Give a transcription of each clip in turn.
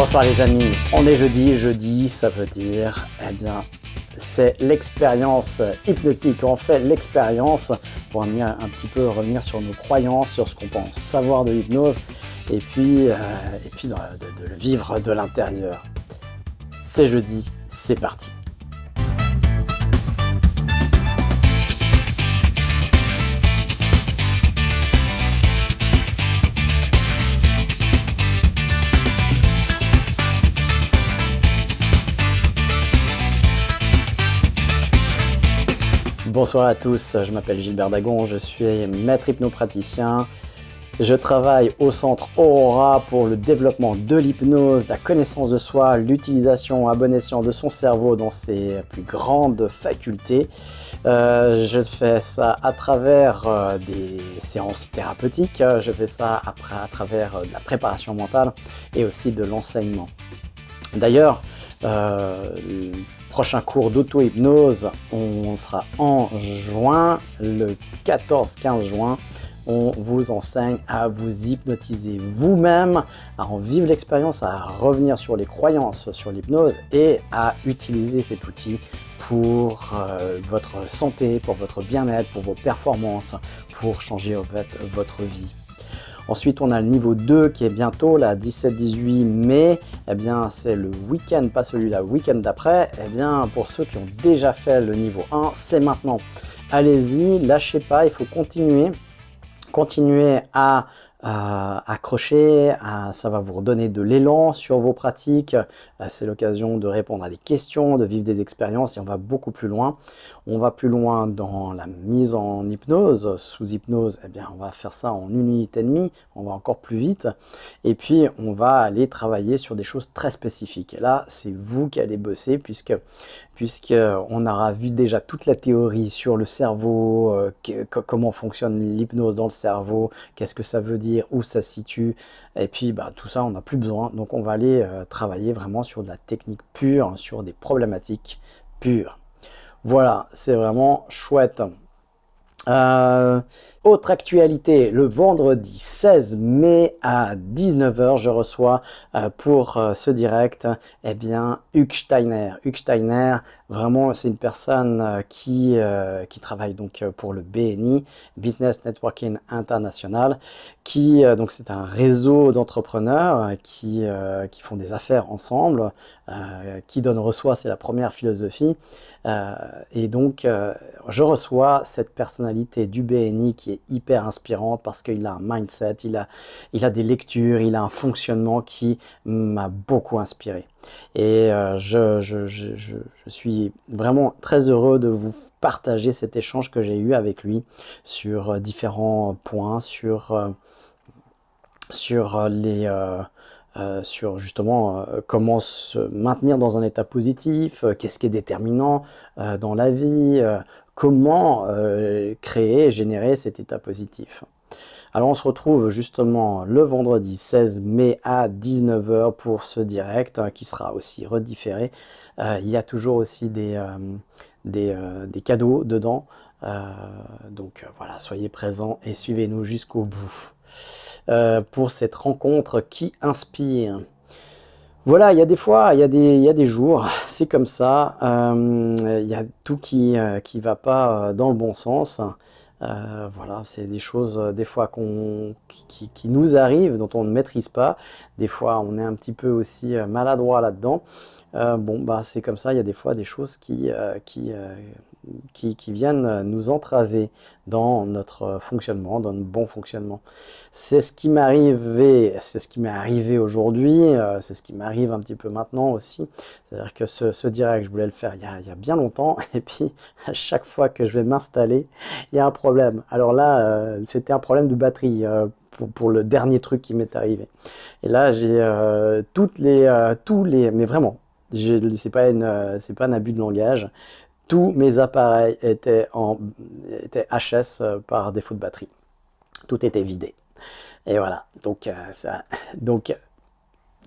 Bonsoir les amis, on est jeudi ça veut dire, c'est l'expérience hypnotique. On fait l'expérience pour un petit peu revenir sur nos croyances, sur ce qu'on pense savoir de l'hypnose et puis de le vivre de l'intérieur. C'est jeudi, c'est parti. Bonsoir à tous, je m'appelle Gilbert Dagon, je suis maître hypnopraticien. Je travaille au centre Aurora pour le développement de l'hypnose, la connaissance de soi, l'utilisation à bon escient de son cerveau dans ses plus grandes facultés. Je fais ça à travers des séances thérapeutiques, je fais ça à travers de la préparation mentale et aussi de l'enseignement. D'ailleurs, le prochain cours d'auto-hypnose, on sera en juin, le 14-15 juin. On vous enseigne à vous hypnotiser vous-même, à en vivre l'expérience, à revenir sur les croyances sur l'hypnose et à utiliser cet outil pour votre santé, pour votre bien-être, pour vos performances, pour changer en fait votre vie. Ensuite, on a le niveau 2 qui est bientôt, là, 17-18 mai. C'est le week-end, pas celui-là, le week-end d'après. Pour ceux qui ont déjà fait le niveau 1, c'est maintenant. Allez-y, lâchez pas, il faut continuer à accrocher, ça va vous redonner de l'élan sur vos pratiques, c'est l'occasion de répondre à des questions, de vivre des expériences et on va beaucoup plus loin. On va plus loin dans la mise en hypnose, sous hypnose, on va faire ça en 1 minute et demie, on va encore plus vite et puis on va aller travailler sur des choses très spécifiques. Et là, c'est vous qui allez bosser puisque on aura vu déjà toute la théorie sur le cerveau, comment fonctionne l'hypnose dans le cerveau, qu'est-ce que ça veut dire, où ça se situe, et puis tout ça on n'a plus besoin, donc on va aller travailler vraiment sur de la technique pure, sur des problématiques pures. Voilà, c'est vraiment chouette. Autre actualité, le vendredi 16 mai à 19 h, je reçois pour ce direct Hugues Steiner. Hugues Steiner, vraiment, c'est une personne qui travaille donc pour le BNI, Business Networking International, donc c'est un réseau d'entrepreneurs qui font des affaires ensemble, qui donne reçoit, c'est la première philosophie, et donc je reçois cette personnalité du BNI qui est hyper inspirante parce qu'il a un mindset, il a des lectures, il a un fonctionnement qui m'a beaucoup inspiré. Et je suis vraiment très heureux de vous partager cet échange que j'ai eu avec lui sur différents points, sur justement comment se maintenir dans un état positif, qu'est-ce qui est déterminant dans la vie, comment créer et générer cet état positif. Alors on se retrouve justement le vendredi 16 mai à 19 h pour ce direct qui sera aussi redifféré. Il y a toujours aussi des cadeaux dedans. Donc voilà, soyez présents et suivez-nous jusqu'au bout pour cette rencontre qui inspire. Voilà, il y a des fois, il y a des jours, c'est comme ça, il y a tout qui va pas dans le bon sens. Voilà, c'est des choses des fois qui nous arrivent, dont on ne maîtrise pas. Des fois, on est un petit peu aussi maladroit là-dedans. C'est comme ça, il y a des fois des choses qui viennent nous entraver dans notre fonctionnement, dans notre bon fonctionnement. C'est ce qui m'est arrivé aujourd'hui, c'est ce qui m'arrive un petit peu maintenant aussi. C'est-à-dire que ce direct, je voulais le faire il y a bien longtemps, et puis à chaque fois que je vais m'installer, il y a un problème. Alors là, c'était un problème de batterie. Pour le dernier truc qui m'est arrivé. Et là, j'ai mais vraiment, c'est pas un abus de langage. Tous mes appareils étaient HS par défaut de batterie. Tout était vidé. Et voilà. Donc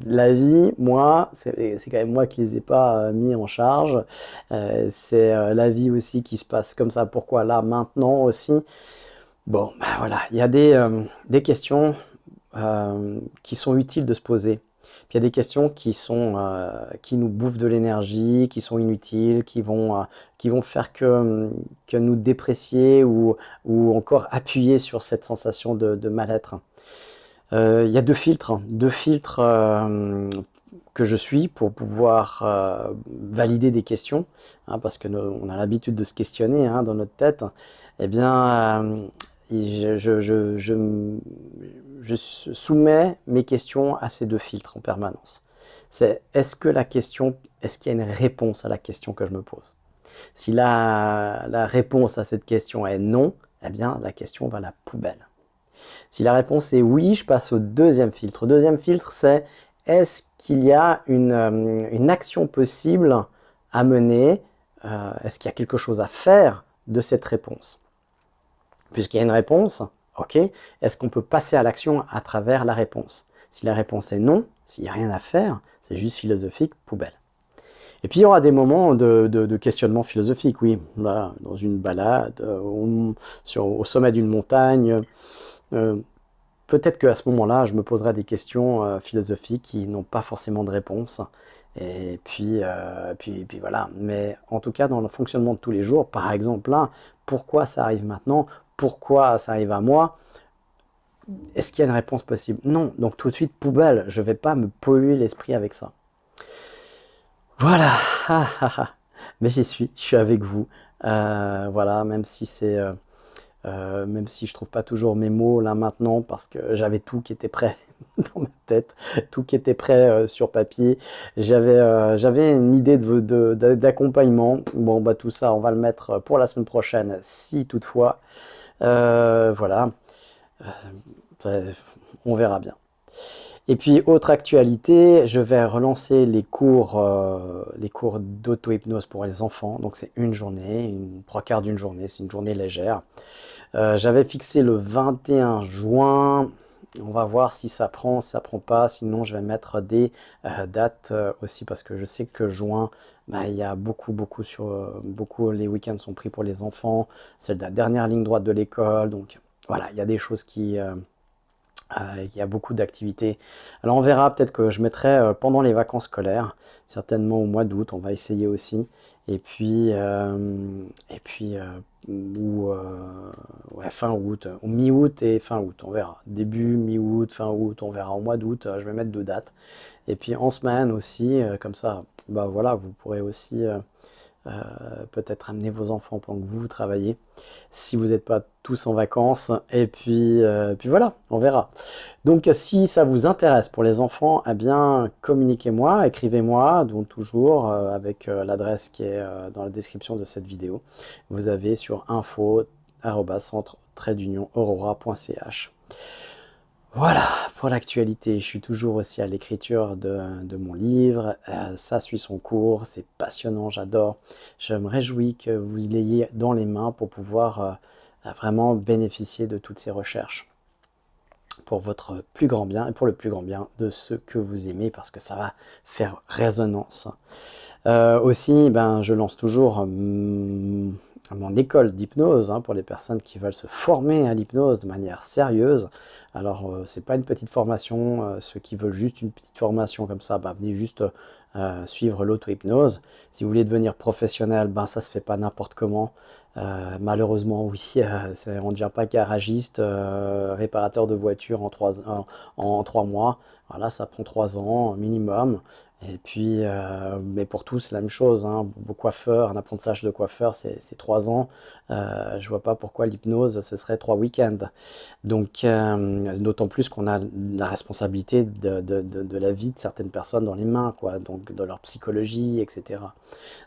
la vie, moi, c'est quand même moi qui les ai pas mis en charge. C'est la vie aussi qui se passe comme ça. Pourquoi là, maintenant aussi? Bon, voilà, il y a des questions qui sont utiles de se poser. Puis il y a des questions qui nous bouffent de l'énergie, qui sont inutiles, qui vont faire que nous déprécier ou encore appuyer sur cette sensation de mal-être. Il y a deux filtres que je suis pour pouvoir valider des questions, hein, parce que on a l'habitude de se questionner, hein, dans notre tête. Eh bien, je soumets mes questions à ces deux filtres en permanence. C'est est-ce qu'il y a une réponse à la question que je me pose? Si la réponse à cette question est non, eh bien la question va à la poubelle. Si la réponse est oui, je passe au deuxième filtre. Le deuxième filtre, c'est est-ce qu'il y a une action possible à mener? Est-ce qu'il y a quelque chose à faire de cette réponse? Puisqu'il y a une réponse, ok, est-ce qu'on peut passer à l'action à travers la réponse? Si la réponse est non, s'il n'y a rien à faire, c'est juste philosophique, poubelle. Et puis il y aura des moments de questionnement philosophique, oui, là, dans une balade, au sommet d'une montagne. Peut-être qu'à ce moment-là, je me poserai des questions philosophiques qui n'ont pas forcément de réponse. Et puis voilà. Mais en tout cas, dans le fonctionnement de tous les jours, par exemple là, pourquoi ça arrive maintenant? Pourquoi ça arrive à moi? Est-ce qu'il y a une réponse possible? Non. Donc tout de suite, poubelle. Je ne vais pas me polluer l'esprit avec ça. Voilà. Mais j'y suis. Je suis avec vous. Voilà, même si je trouve pas toujours mes mots là maintenant parce que j'avais tout qui était prêt dans ma tête, tout qui était prêt sur papier. J'avais une idée d'accompagnement. Bon, bah tout ça, on va le mettre pour la semaine prochaine, si toutefois. Voilà. On verra bien. Et puis, autre actualité, je vais relancer les cours d'auto-hypnose pour les enfants. Donc, c'est une journée, trois quarts d'une journée, c'est une journée légère. J'avais fixé le 21 juin. On va voir si ça prend, si ça prend pas. Sinon, je vais mettre des dates aussi parce que je sais que juin, bah, il y a beaucoup, les week-ends sont pris pour les enfants. C'est la dernière ligne droite de l'école. Donc, voilà, il y a des choses il y a beaucoup d'activités. Alors on verra, peut-être que je mettrai pendant les vacances scolaires, certainement au mois d'août, on va essayer aussi. Et puis ouais, fin août, ou mi-août et fin août, on verra. Début, mi-août, fin août, on verra. Au mois d'août, je vais mettre deux dates. Et puis en semaine aussi, comme ça, bah voilà, vous pourrez aussi peut-être amener vos enfants pendant que vous travaillez, si vous n'êtes pas tous en vacances. Et puis voilà, on verra. Donc si ça vous intéresse pour les enfants, eh bien communiquez-moi, écrivez-moi, donc toujours avec l'adresse qui est dans la description de cette vidéo. Vous avez sur info@centre-aurora.ch. Voilà pour l'actualité. Je suis toujours aussi à l'écriture de mon livre. Ça suit son cours, c'est passionnant, j'adore. Je me réjouis que vous l'ayez dans les mains pour pouvoir vraiment bénéficier de toutes ces recherches pour votre plus grand bien et pour le plus grand bien de ceux que vous aimez parce que ça va faire résonance. Aussi, ben, je lance toujours mon école d'hypnose pour les personnes qui veulent se former à l'hypnose de manière sérieuse. Alors, c'est pas une petite formation. Ceux qui veulent juste une petite formation comme ça, ben, venez juste suivre l'auto-hypnose. Si vous voulez devenir professionnel, ben, ça se fait pas n'importe comment. Malheureusement, oui, on ne devient pas garagiste, réparateur de voitures en 3 mois. Voilà, ça prend 3 ans minimum. Et puis, mais pour tous, c'est la même chose. Coiffeur, un apprentissage de coiffeur, c'est 3 ans. Je vois pas pourquoi l'hypnose, ce serait 3 week-ends. Donc, d'autant plus qu'on a la responsabilité de la vie de certaines personnes dans les mains, quoi, donc de leur psychologie, etc.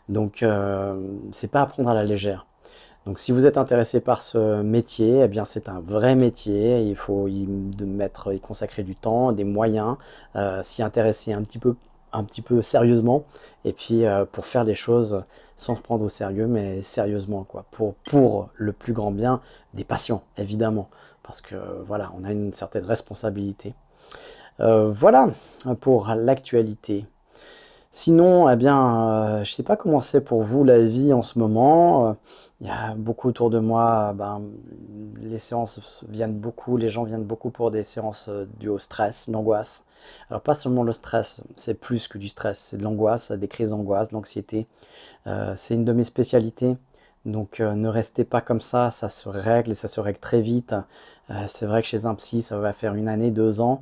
Donc, c'est pas à prendre à la légère. Donc si vous êtes intéressé par ce métier, eh bien c'est un vrai métier, il faut y consacrer du temps, des moyens, s'y intéresser un petit peu sérieusement, et puis pour faire les choses sans se prendre au sérieux, mais sérieusement, quoi, pour le plus grand bien des patients, évidemment, parce que voilà, on a une certaine responsabilité. Voilà pour l'actualité. Sinon, eh bien, je ne sais pas comment c'est pour vous la vie en ce moment. Il y a beaucoup autour de moi, les séances viennent beaucoup, les gens viennent beaucoup pour des séances dues au stress, l'angoisse. Alors pas seulement le stress, c'est plus que du stress, c'est de l'angoisse, des crises d'angoisse, de l'anxiété. C'est une de mes spécialités. Donc ne restez pas comme ça se règle et ça se règle très vite. C'est vrai que chez un psy, ça va faire 1 année, 2 ans.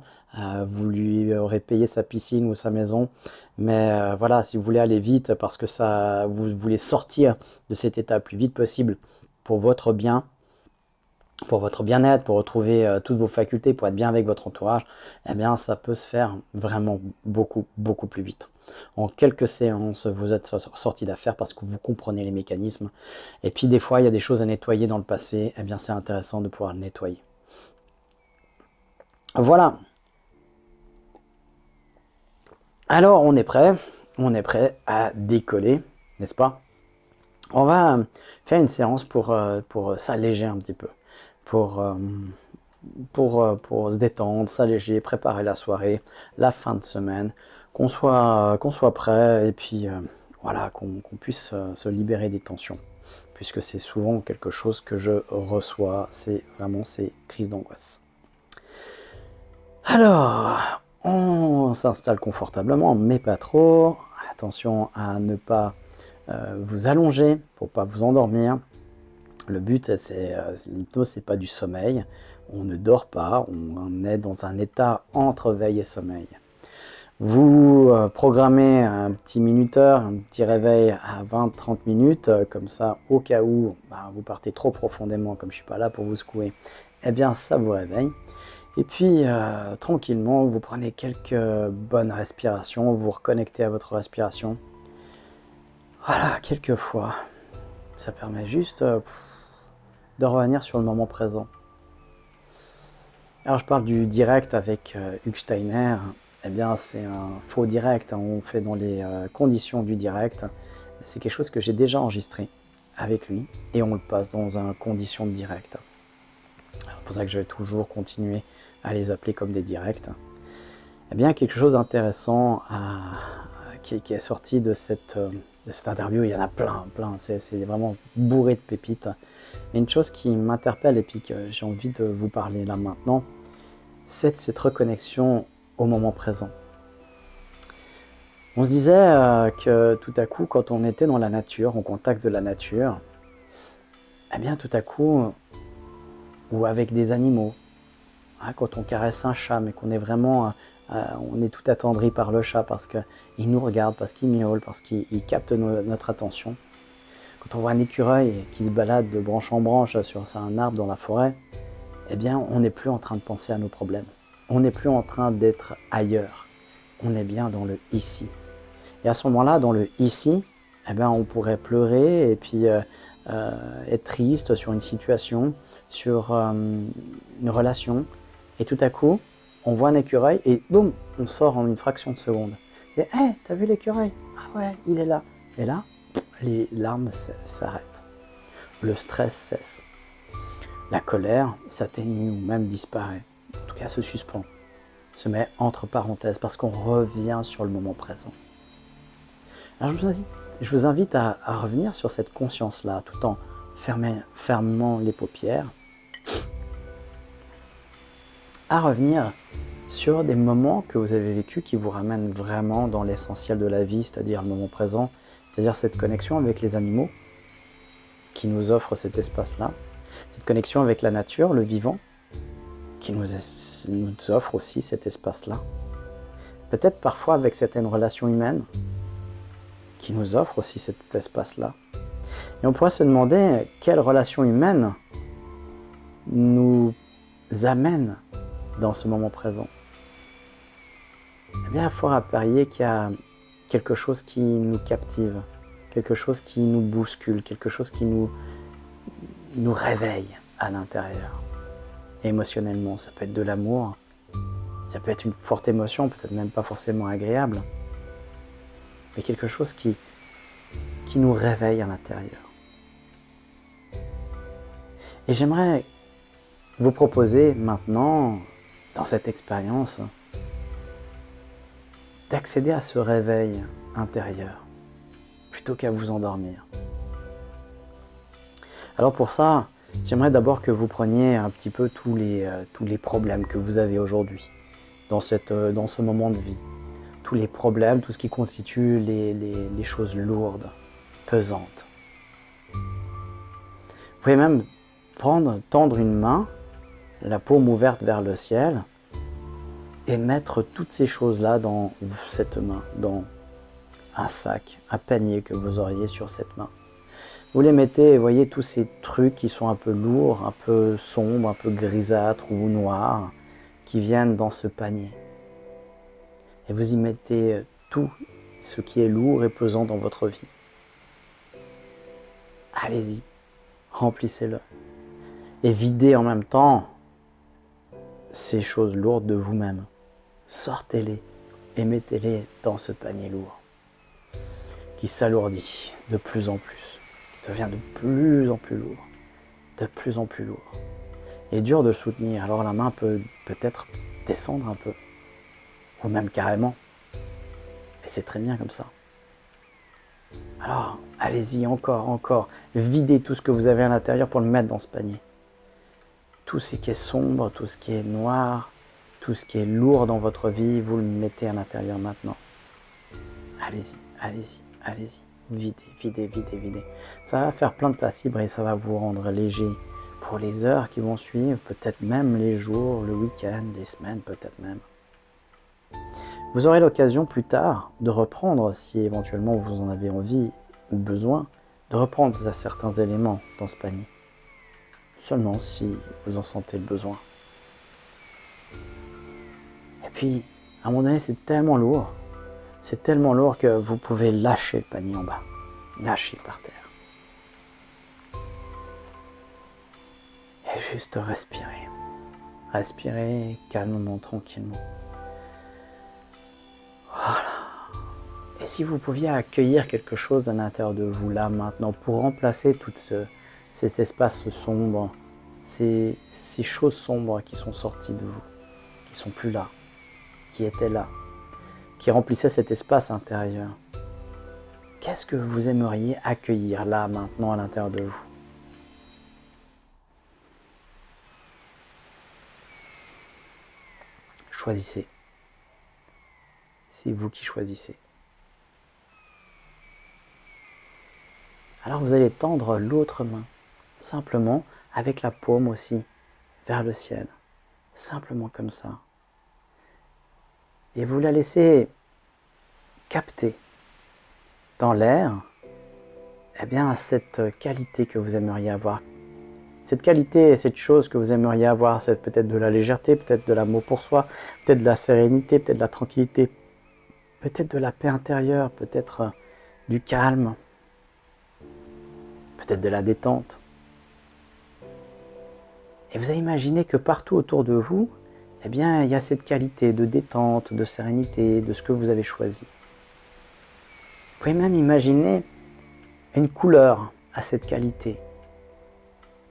Vous lui aurez payé sa piscine ou sa maison. Mais voilà, si vous voulez aller vite parce que ça, vous voulez sortir de cet état le plus vite possible pour votre bien, pour votre bien-être, pour retrouver toutes vos facultés, pour être bien avec votre entourage, eh bien ça peut se faire vraiment beaucoup, beaucoup plus vite. En quelques séances, vous êtes sorti d'affaire parce que vous comprenez les mécanismes. Et puis des fois, il y a des choses à nettoyer dans le passé, eh bien c'est intéressant de pouvoir le nettoyer. Voilà. Alors on est prêt à décoller, n'est-ce pas? On va faire une séance pour s'alléger un petit peu, pour, euh, pour se détendre, s'alléger, préparer la soirée, la fin de semaine, qu'on soit prêt et puis voilà, qu'on puisse se libérer des tensions. Puisque c'est souvent quelque chose que je reçois, c'est vraiment ces crises d'angoisse. Alors, on s'installe confortablement, mais pas trop. Attention à ne pas vous allonger pour pas vous endormir. Le but, c'est l'hypnose, c'est pas du sommeil. On ne dort pas, on est dans un état entre veille et sommeil. Vous programmez un petit minuteur, un petit réveil à 20-30 minutes, comme ça, au cas où vous partez trop profondément, comme je ne suis pas là pour vous secouer, eh bien ça vous réveille. Et puis, tranquillement, vous prenez quelques bonnes respirations, vous reconnectez à votre respiration. Voilà, quelques fois. Ça permet juste de revenir sur le moment présent. Alors je parle du direct avec Hugh Steiner. Eh bien c'est un faux direct, hein. On fait dans les conditions du direct. C'est quelque chose que j'ai déjà enregistré avec lui et on le passe dans une condition de direct. C'est pour ça que je vais toujours continuer à les appeler comme des directs. Eh bien quelque chose d'intéressant qui est sorti de cette interview, il y en a plein, c'est vraiment bourré de pépites. Mais une chose qui m'interpelle et puis que j'ai envie de vous parler là maintenant, c'est cette reconnexion au moment présent. On se disait que tout à coup, quand on était dans la nature, au contact de la nature, eh bien tout à coup, ou avec des animaux, hein, quand on caresse un chat, mais qu'on est vraiment, on est tout attendri par le chat parce qu'il nous regarde, parce qu'il miaule, parce qu'il capte notre attention. Quand on voit un écureuil qui se balade de branche en branche sur un arbre dans la forêt, eh bien on n'est plus en train de penser à nos problèmes. On n'est plus en train d'être ailleurs. On est bien dans le ici. Et à ce moment-là, dans le ici, eh bien, on pourrait pleurer et puis être triste sur une situation, sur une relation. Et tout à coup, on voit un écureuil et boum, on sort en une fraction de seconde. Et hé, t'as vu l'écureuil? Ah ouais, il est là. Et là, les larmes s'arrêtent. Le stress cesse. La colère s'atténue ou même disparaît. En tout cas, se suspend. Se met entre parenthèses parce qu'on revient sur le moment présent. Alors je vous invite à revenir sur cette conscience-là tout en fermant les paupières, à revenir sur des moments que vous avez vécus qui vous ramènent vraiment dans l'essentiel de la vie, c'est-à-dire le moment présent, c'est-à-dire cette connexion avec les animaux qui nous offrent cet espace-là, cette connexion avec la nature, le vivant, qui nous offre aussi cet espace-là. Peut-être parfois avec certaines relations humaines qui nous offrent aussi cet espace-là. Et on pourrait se demander quelle relation humaine nous amène dans ce moment présent. Eh bien, il faut parier qu'il y a quelque chose qui nous captive, quelque chose qui nous bouscule, quelque chose qui nous réveille à l'intérieur. Et émotionnellement, ça peut être de l'amour, ça peut être une forte émotion, peut-être même pas forcément agréable, mais quelque chose qui nous réveille à l'intérieur. Et j'aimerais vous proposer maintenant, dans cette expérience, d'accéder à ce réveil intérieur, plutôt qu'à vous endormir. Alors pour ça, j'aimerais d'abord que vous preniez un petit peu tous les problèmes que vous avez aujourd'hui, dans ce moment de vie. Tous les problèmes, tout ce qui constitue les choses lourdes, pesantes. Vous pouvez même tendre une main, la paume ouverte vers le ciel, et mettre toutes ces choses-là dans cette main, dans un sac, un panier que vous auriez sur cette main. Vous les mettez et voyez tous ces trucs qui sont un peu lourds, un peu sombres, un peu grisâtres ou noirs, qui viennent dans ce panier. Et vous y mettez tout ce qui est lourd et pesant dans votre vie. Allez-y, remplissez-le. Et videz en même temps ces choses lourdes de vous-même. Sortez-les et mettez-les dans ce panier lourd qui s'alourdit de plus en plus, devient de plus en plus lourd, de plus en plus lourd. Et dur de soutenir, alors la main peut peut-être descendre un peu, ou même carrément. Et c'est très bien comme ça. Alors, allez-y, encore. Videz tout ce que vous avez à l'intérieur pour le mettre dans ce panier. Tout ce qui est sombre, tout ce qui est noir, tout ce qui est lourd dans votre vie, vous le mettez à l'intérieur maintenant. Allez-y. Videz. Ça va faire plein de place libre et ça va vous rendre léger pour les heures qui vont suivre, peut-être même les jours, le week-end, les semaines, peut-être même. Vous aurez l'occasion plus tard de reprendre, si éventuellement vous en avez envie ou besoin, de reprendre certains éléments dans ce panier. Seulement si vous en sentez le besoin. Et puis, à un moment donné, c'est tellement lourd que vous pouvez lâcher le panier en bas. Lâcher par terre. Et juste respirer. Respirez calmement, tranquillement. Voilà. Et si vous pouviez accueillir quelque chose à l'intérieur de vous, là, maintenant, pour remplacer tous ces espaces sombres, ces choses sombres qui sont sorties de vous, qui sont plus là, qui étaient là, qui remplissaient cet espace intérieur. Qu'est-ce que vous aimeriez accueillir là, maintenant, à l'intérieur de vous? Choisissez. C'est vous qui choisissez. Alors vous allez tendre l'autre main, simplement avec la paume aussi, vers le ciel. Simplement comme ça. Et vous la laissez capter dans l'air, eh bien, cette qualité que vous aimeriez avoir. Cette qualité et cette chose que vous aimeriez avoir, c'est peut-être de la légèreté, peut-être de l'amour pour soi, peut-être de la sérénité, peut-être de la tranquillité, peut-être de la paix intérieure, peut-être du calme, peut-être de la détente. Et vous allez imaginer que partout autour de vous, eh bien, il y a cette qualité de détente, de sérénité, de ce que vous avez choisi. Vous pouvez même imaginer une couleur à cette qualité.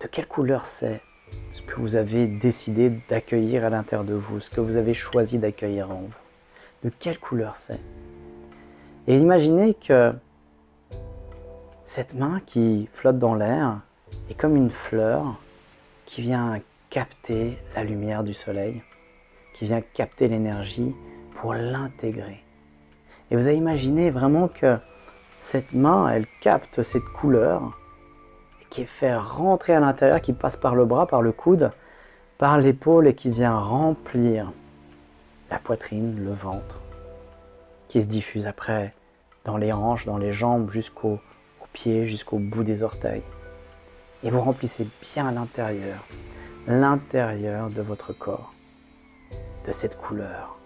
De quelle couleur c'est ce que vous avez décidé d'accueillir à l'intérieur de vous, ce que vous avez choisi d'accueillir en vous? De quelle couleur c'est? Et imaginez que cette main qui flotte dans l'air est comme une fleur qui vient capter la lumière du soleil, qui vient capter l'énergie pour l'intégrer. Et vous avez imaginé vraiment que cette main, elle capte cette couleur et qui est fait rentrer à l'intérieur, qui passe par le bras, par le coude, par l'épaule et qui vient remplir la poitrine, le ventre, qui se diffuse après dans les hanches, dans les jambes, jusqu'aux pieds, jusqu'au bout des orteils. Et vous remplissez bien l'intérieur de votre corps, de cette couleur,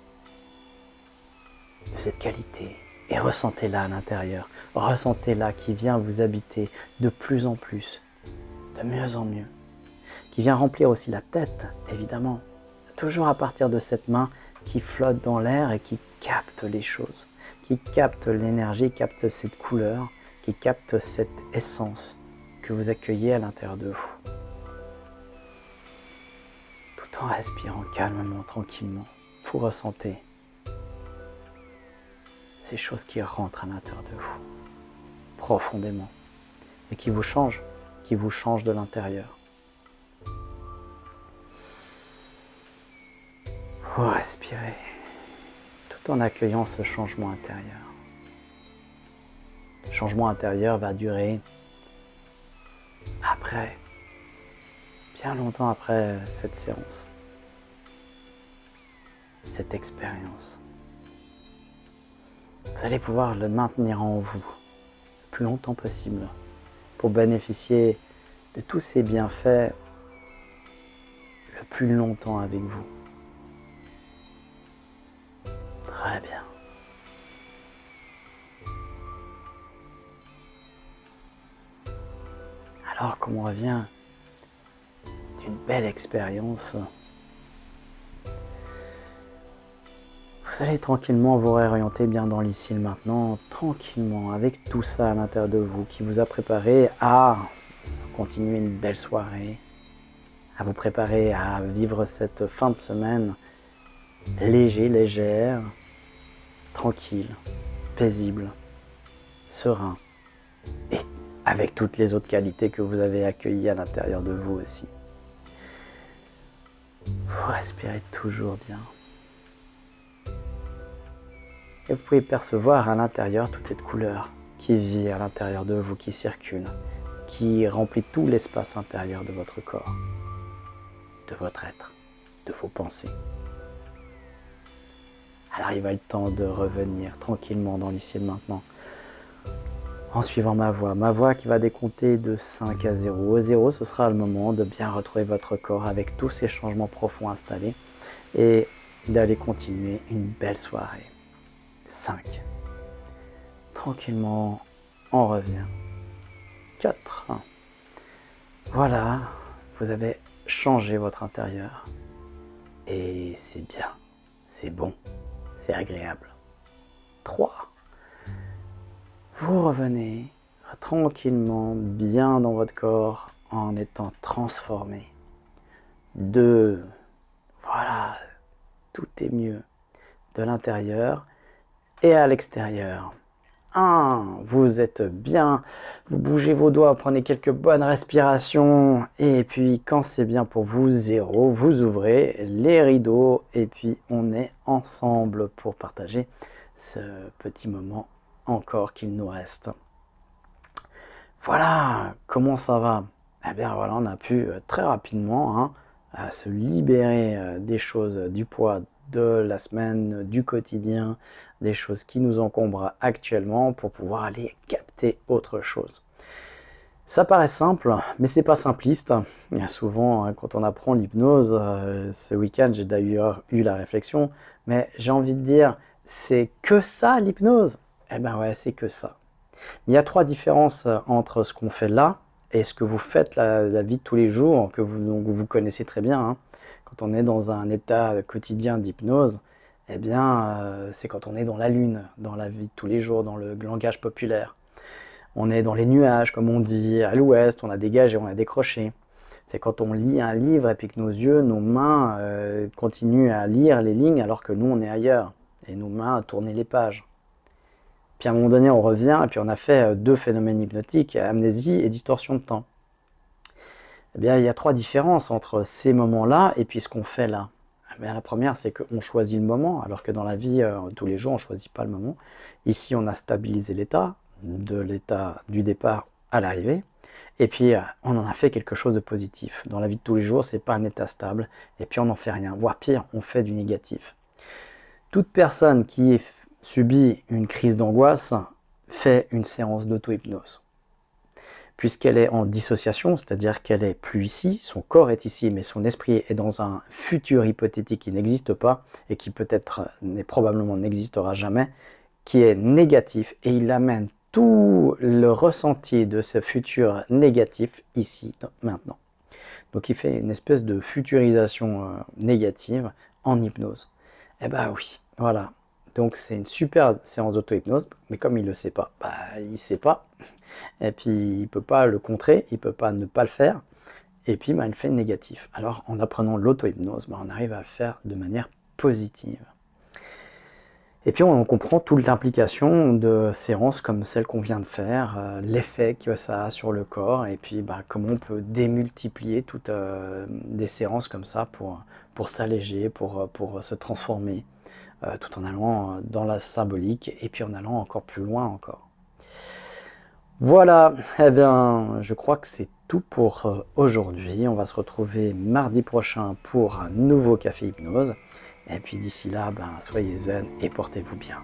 de cette qualité. Et ressentez-la à l'intérieur, ressentez-la qui vient vous habiter de plus en plus, de mieux en mieux, qui vient remplir aussi la tête, évidemment, toujours à partir de cette main qui flotte dans l'air et qui capte les choses, qui capte l'énergie, capte cette couleur, qui capte cette essence que vous accueillez à l'intérieur de vous. Tout en respirant calmement, tranquillement, vous ressentez ces choses qui rentrent à l'intérieur de vous, profondément, et qui vous changent de l'intérieur. Vous respirez, tout en accueillant ce changement intérieur. Le changement intérieur va durer après, bien longtemps après cette séance, cette expérience. Vous allez pouvoir le maintenir en vous le plus longtemps possible pour bénéficier de tous ces bienfaits le plus longtemps avec vous. Très bien. Alors qu'on revient d'une belle expérience, vous allez tranquillement vous réorienter bien dans l'ici et le maintenant, tranquillement, avec tout ça à l'intérieur de vous qui vous a préparé à continuer une belle soirée, à vous préparer à vivre cette fin de semaine légère, tranquille, paisible, serein et avec toutes les autres qualités que vous avez accueillies à l'intérieur de vous aussi. Vous respirez toujours bien. Et vous pouvez percevoir à l'intérieur toute cette couleur qui vit à l'intérieur de vous, qui circule, qui remplit tout l'espace intérieur de votre corps, de votre être, de vos pensées. Alors il va être temps de revenir tranquillement dans l'ici et le maintenant, en suivant ma voix qui va décompter de 5 à 0. Au 0, ce sera le moment de bien retrouver votre corps avec tous ces changements profonds installés et d'aller continuer une belle soirée. 5. Tranquillement, on revient. 4. Voilà, vous avez changé votre intérieur. Et c'est bien, c'est bon, c'est agréable. 3. Vous revenez tranquillement, bien dans votre corps, en étant transformé. 2. Voilà, tout est mieux de l'intérieur et à l'extérieur. 1. Vous êtes bien, vous bougez vos doigts, prenez quelques bonnes respirations et puis quand c'est bien pour vous, 0, vous ouvrez les rideaux et puis on est ensemble pour partager ce petit moment encore qu'il nous reste. Voilà, comment ça va? Eh bien voilà, on a pu très rapidement se libérer des choses, du poids de la semaine, du quotidien, des choses qui nous encombrent actuellement pour pouvoir aller capter autre chose. Ça paraît simple, mais c'est pas simpliste. Souvent, quand on apprend l'hypnose, ce week-end, j'ai d'ailleurs eu la réflexion, mais j'ai envie de dire, c'est que ça l'hypnose? Eh ben ouais, c'est que ça. Il y a 3 différences entre ce qu'on fait là et ce que vous faites la vie de tous les jours, que vous connaissez très bien. Quand on est dans un état quotidien d'hypnose, eh bien, c'est quand on est dans la lune, dans la vie de tous les jours, dans le langage populaire. On est dans les nuages, comme on dit, à l'ouest, on a dégagé, on a décroché. C'est quand on lit un livre et puis que nos yeux, nos mains continuent à lire les lignes alors que nous, on est ailleurs. Et nos mains à tourner les pages. Puis à un moment donné, on revient et puis on a fait 2 phénomènes hypnotiques, amnésie et distorsion de temps. Eh bien, il y a 3 différences entre ces moments-là et puis ce qu'on fait là. Eh bien, la première, c'est qu'on choisit le moment, alors que dans la vie, tous les jours, on ne choisit pas le moment. Ici, on a stabilisé l'état, de l'état du départ à l'arrivée, et puis on en a fait quelque chose de positif. Dans la vie de tous les jours, ce n'est pas un état stable, et puis on n'en fait rien. Voire pire, on fait du négatif. Toute personne qui subit une crise d'angoisse fait une séance d'auto-hypnose. Puisqu'elle est en dissociation, c'est-à-dire qu'elle est plus ici, son corps est ici, mais son esprit est dans un futur hypothétique qui n'existe pas et qui peut-être, probablement n'existera jamais, qui est négatif et il amène tout le ressenti de ce futur négatif ici, maintenant. Donc il fait une espèce de futurisation négative en hypnose. Eh ben oui, voilà. Donc c'est une super séance d'auto-hypnose, mais comme il ne le sait pas, il ne sait pas. Et puis il ne peut pas le contrer, il ne peut pas ne pas le faire. Et puis il fait négatif. Alors en apprenant l'auto-hypnose, on arrive à faire de manière positive. Et puis on comprend toute l'implication de séances comme celle qu'on vient de faire, l'effet que ça a sur le corps et puis comment on peut démultiplier toutes des séances comme ça pour s'alléger, pour se transformer, tout en allant dans la symbolique et puis en allant encore plus loin encore. Voilà, eh bien, je crois que c'est tout pour aujourd'hui. On va se retrouver mardi prochain pour un nouveau Café Hypnose. Et puis d'ici là, soyez zen et portez-vous bien.